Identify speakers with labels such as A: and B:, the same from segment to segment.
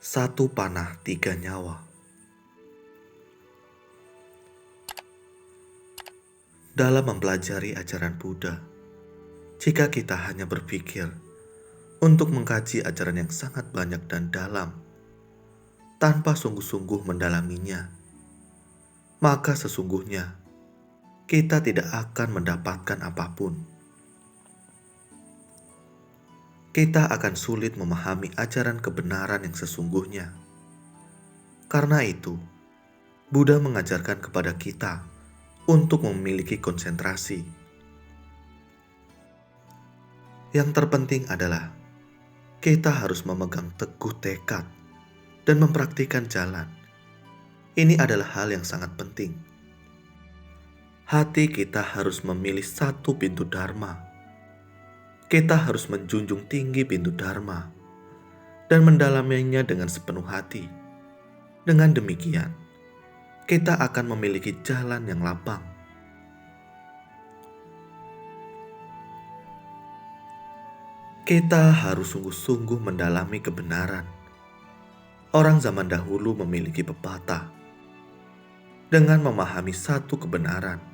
A: Satu panah tiga nyawa. Dalam mempelajari ajaran Buddha, jika kita hanya berpikir untuk mengkaji ajaran yang sangat banyak dan dalam, tanpa sungguh-sungguh mendalaminya, maka sesungguhnya kita tidak akan mendapatkan apapun. Kita akan sulit memahami ajaran kebenaran yang sesungguhnya. Karena itu, Buddha mengajarkan kepada kita untuk memiliki konsentrasi. Yang terpenting adalah kita harus memegang teguh tekad dan mempraktikkan jalan. Ini adalah hal yang sangat penting. Hati kita harus memilih satu pintu Dharma. Kita harus menjunjung tinggi pintu Dharma dan mendalaminya dengan sepenuh hati. Dengan demikian, kita akan memiliki jalan yang lapang. Kita harus sungguh-sungguh mendalami kebenaran. Orang zaman dahulu memiliki pepatah. Dengan memahami satu kebenaran,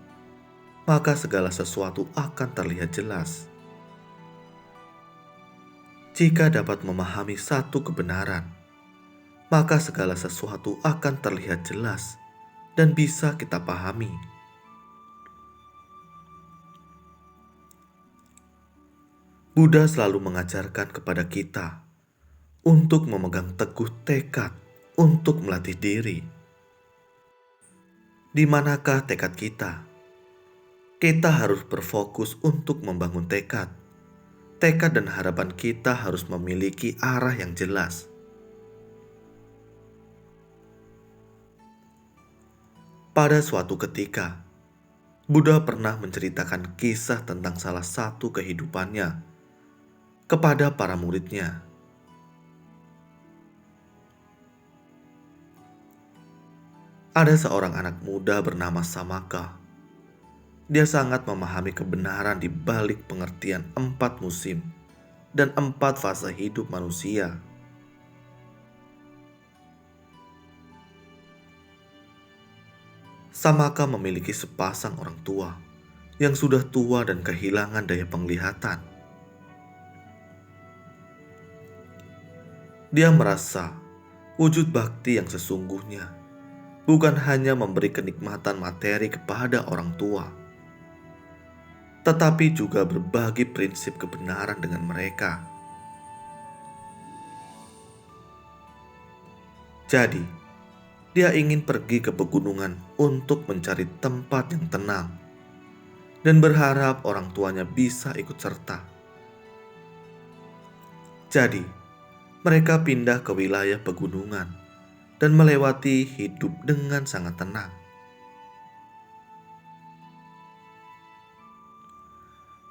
A: maka segala sesuatu akan terlihat jelas. Jika dapat memahami satu kebenaran, maka segala sesuatu akan terlihat jelas dan bisa kita pahami. Buddha selalu mengajarkan kepada kita untuk memegang teguh tekad untuk melatih diri. Di manakah tekad kita? Kita harus berfokus untuk membangun tekad. Tekad dan harapan kita harus memiliki arah yang jelas. Pada suatu ketika, Buddha pernah menceritakan kisah tentang salah satu kehidupannya kepada para muridnya. Ada seorang anak muda bernama Samaka. Dia sangat memahami kebenaran di balik pengertian 4 musim dan 4 fase hidup manusia. Samaka memiliki sepasang orang tua yang sudah tua dan kehilangan daya penglihatan. Dia merasa wujud bakti yang sesungguhnya bukan hanya memberi kenikmatan materi kepada orang tua, tetapi juga berbagi prinsip kebenaran dengan mereka. Jadi, dia ingin pergi ke pegunungan untuk mencari tempat yang tenang dan berharap orang tuanya bisa ikut serta. Jadi, mereka pindah ke wilayah pegunungan dan melewati hidup dengan sangat tenang.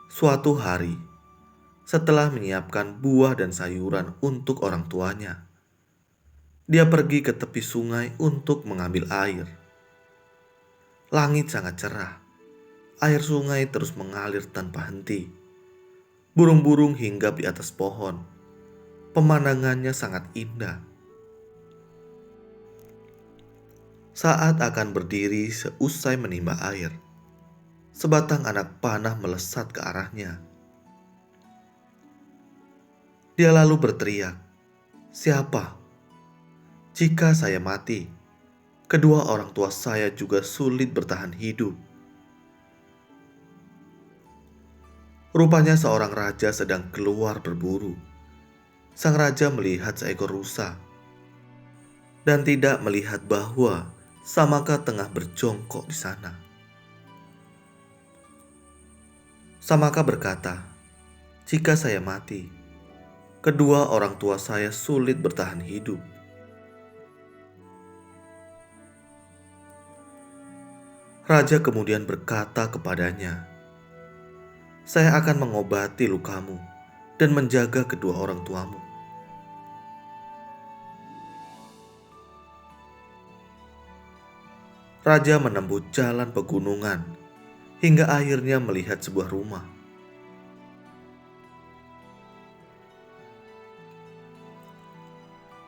A: Suatu hari, setelah menyiapkan buah dan sayuran untuk orang tuanya, dia pergi ke tepi sungai untuk mengambil air. Langit sangat cerah. Air sungai terus mengalir tanpa henti. Burung-burung hinggap di atas pohon. Pemandangannya sangat indah. Saat akan berdiri seusai menimba air, sebatang anak panah melesat ke arahnya. Dia lalu berteriak, "Siapa? Jika saya mati, kedua orang tua saya juga sulit bertahan hidup." Rupanya seorang raja sedang keluar berburu. Sang raja melihat seekor rusa dan tidak melihat bahwa Samaka tengah berjongkok di sana. Samaka berkata, "Jika saya mati, kedua orang tua saya sulit bertahan hidup." Raja kemudian berkata kepadanya, "Saya akan mengobati lukamu dan menjaga kedua orang tuamu." Raja menempuh jalan pegunungan hingga akhirnya melihat sebuah rumah.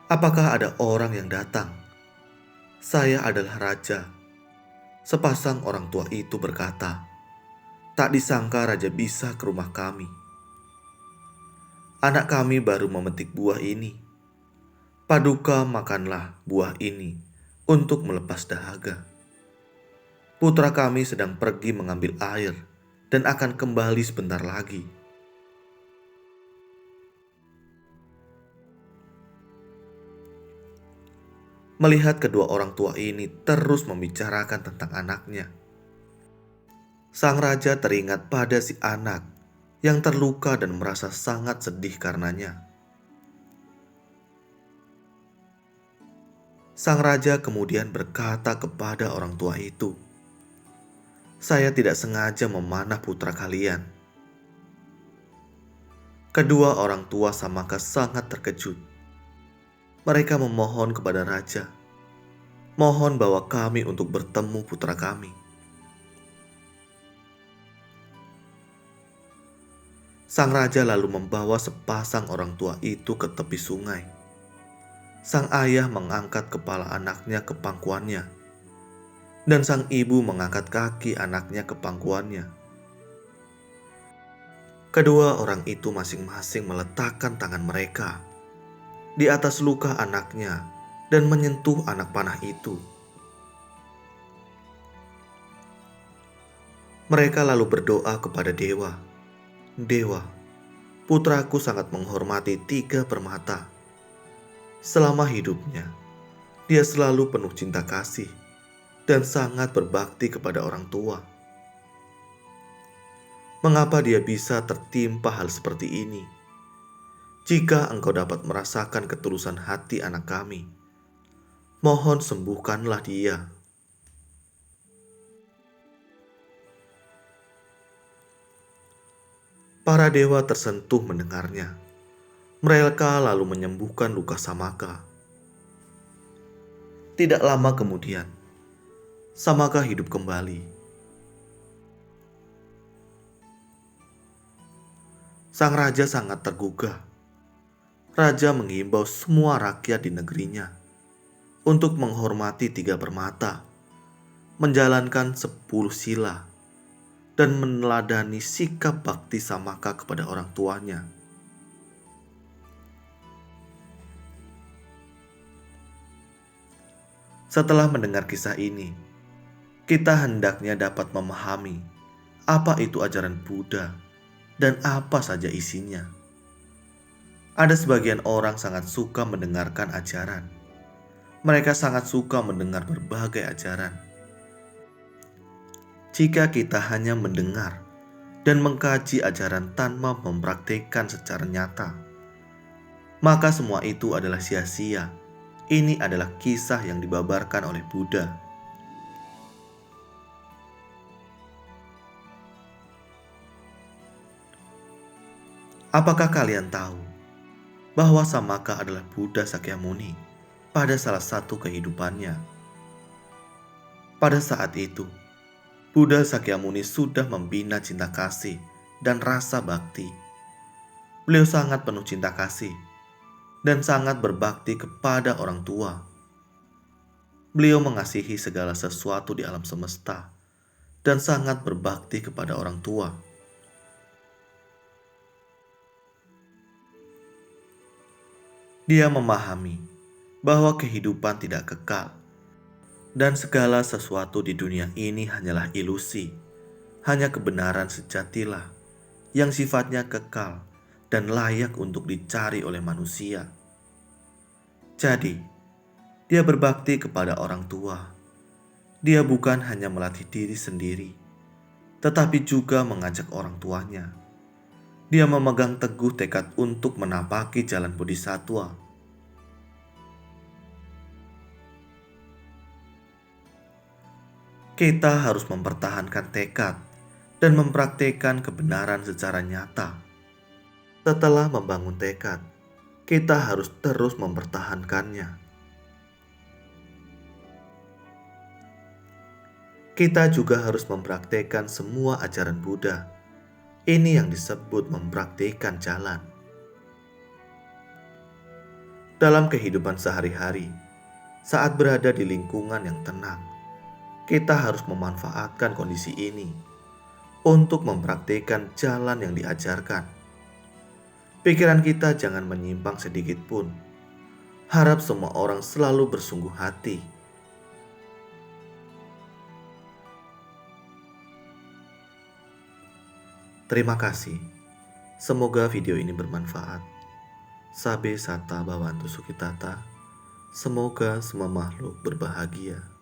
A: Apakah ada orang yang datang? Saya adalah raja. Sepasang orang tua itu berkata, tak disangka raja bisa ke rumah kami. Anak kami baru memetik buah ini. Paduka makanlah buah ini untuk melepas dahaga. Putra kami sedang pergi mengambil air dan akan kembali sebentar lagi. Melihat kedua orang tua ini terus membicarakan tentang anaknya, sang raja teringat pada si anak yang terluka dan merasa sangat sedih karenanya. Sang raja kemudian berkata kepada orang tua itu, "Saya tidak sengaja memanah putra kalian." Kedua orang tua Samaka sangat terkejut. Mereka memohon kepada raja, "Mohon bawa kami untuk bertemu putra kami." Sang raja lalu membawa sepasang orang tua itu ke tepi sungai. Sang ayah mengangkat kepala anaknya ke pangkuannya, dan sang ibu mengangkat kaki anaknya ke pangkuannya. Kedua orang itu masing-masing meletakkan tangan mereka di atas luka anaknya dan menyentuh anak panah itu. Mereka lalu berdoa kepada dewa, "Dewa, putraku sangat menghormati tiga permata. Selama hidupnya, dia selalu penuh cinta kasih dan sangat berbakti kepada orang tua. Mengapa dia bisa tertimpa hal seperti ini? Jika engkau dapat merasakan ketulusan hati anak kami, mohon sembuhkanlah dia." Para dewa tersentuh mendengarnya. Mereka lalu menyembuhkan luka Samaka. Tidak lama kemudian, Samaka hidup kembali. Sang raja sangat tergugah. Raja mengimbau semua rakyat di negerinya untuk menghormati tiga permata, menjalankan 10 sila, dan meneladani sikap bakti Samaka kepada orang tuanya. Setelah mendengar kisah ini, kita hendaknya dapat memahami apa itu ajaran Buddha dan apa saja isinya. Ada sebagian orang sangat suka mendengarkan ajaran. Mereka sangat suka mendengar berbagai ajaran. Jika kita hanya mendengar dan mengkaji ajaran tanpa mempraktikkan secara nyata, maka semua itu adalah sia-sia. Ini adalah kisah yang dibabarkan oleh Buddha. Apakah kalian tahu bahwa Samaka adalah Buddha Sakyamuni pada salah satu kehidupannya? Pada saat itu, Buddha Sakyamuni sudah membina cinta kasih dan rasa bakti. Beliau sangat penuh cinta kasih dan sangat berbakti kepada orang tua. Beliau mengasihi segala sesuatu di alam semesta dan sangat berbakti kepada orang tua. Dia memahami bahwa kehidupan tidak kekal dan segala sesuatu di dunia ini hanyalah ilusi. Hanya kebenaran sejatilah yang sifatnya kekal dan layak untuk dicari oleh manusia. Jadi, dia berbakti kepada orang tua. Dia bukan hanya melatih diri sendiri, tetapi juga mengajak orang tuanya. Dia memegang teguh tekad untuk menapaki jalan bodhisattva. Kita harus mempertahankan tekad dan mempraktikkan kebenaran secara nyata. Setelah membangun tekad, kita harus terus mempertahankannya. Kita juga harus mempraktikkan semua ajaran Buddha. Ini yang disebut mempraktikkan jalan. Dalam kehidupan sehari-hari, saat berada di lingkungan yang tenang, kita harus memanfaatkan kondisi ini untuk mempraktikkan jalan yang diajarkan. Pikiran kita jangan menyimpang sedikit pun. Harap semua orang selalu bersungguh hati. Terima kasih. Semoga video ini bermanfaat. Sabe sata bawantu sukitata. Semoga semua makhluk berbahagia.